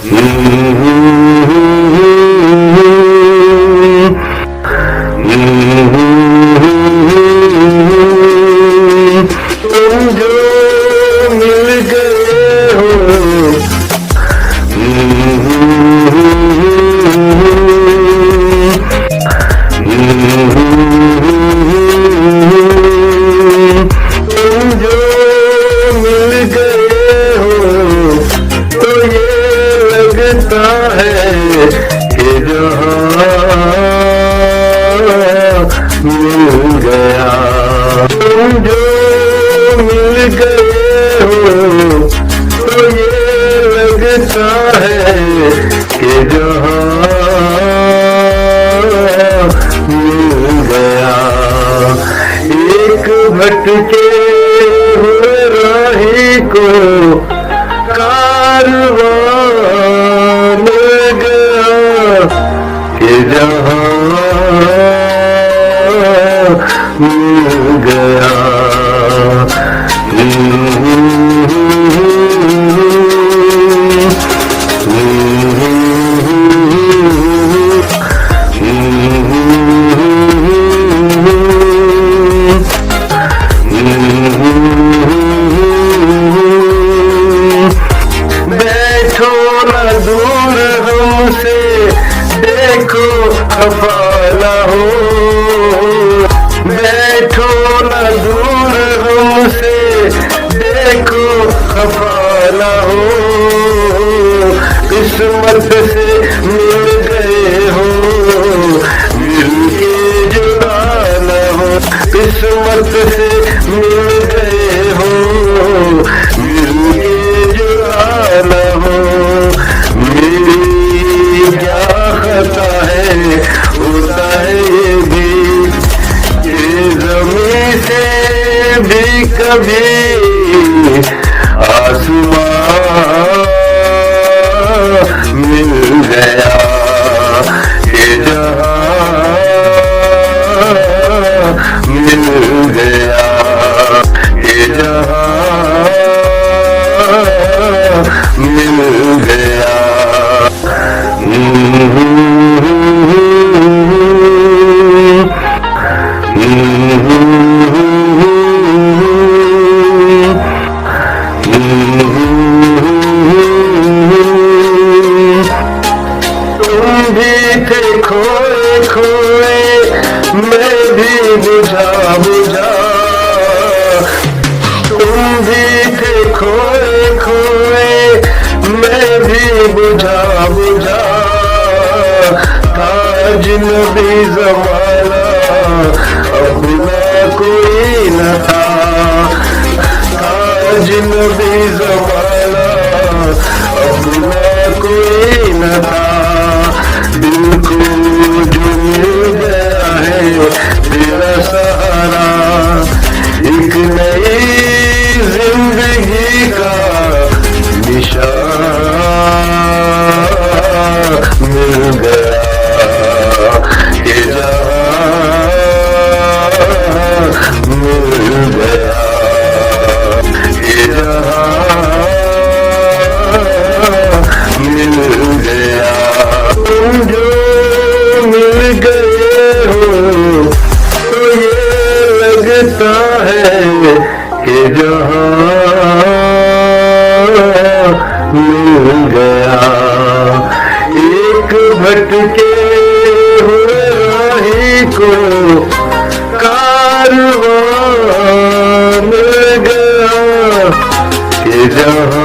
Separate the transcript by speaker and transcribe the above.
Speaker 1: तुम जो मिल गए हो, तुम जो मिल गए हो, तो ये लगता है कि जहां मिल गया। तुम जो मिल गए हो, तो ये लगता है कि जहां मिल गया। एक भटके हुए राही को कारवां मिल गया कि जहां मिल गया। बैठो न दूर हमसे, देखो खफा न हो। बैठो न दूर हमसे, देखो खफा न हो। किस्मत से मिल गए हो, मिल के जुदा न हो। किस्मत से मिल गए हो, मिल के जुदा न हो। मेरी क्या खता है, होता है ये भी, ये ज़मीं से भी कभी आसमां मिल गया कि जहां मिल गया कि जहां मिल गया। तुम भी थे खोए खोए, मैं भी बुझा बुझा। तुम भी थे खोए खोए, मैं भी बुझा बुझा। था अजनबी ज़माना, अपना कोई न था। था अजनबी ज़माना, अपना कोई न था। दिल को जो मिल गया है तेरा सहारा, एक नई जिंदगी का निशान मिल गया कि जहां मिल गया कि जहां मिल गया। तुम जो मिल गए हो, तो ये लगता है कि जहां मिल गया। एक भटके हुए राही को कारवां मिल गया कि जहां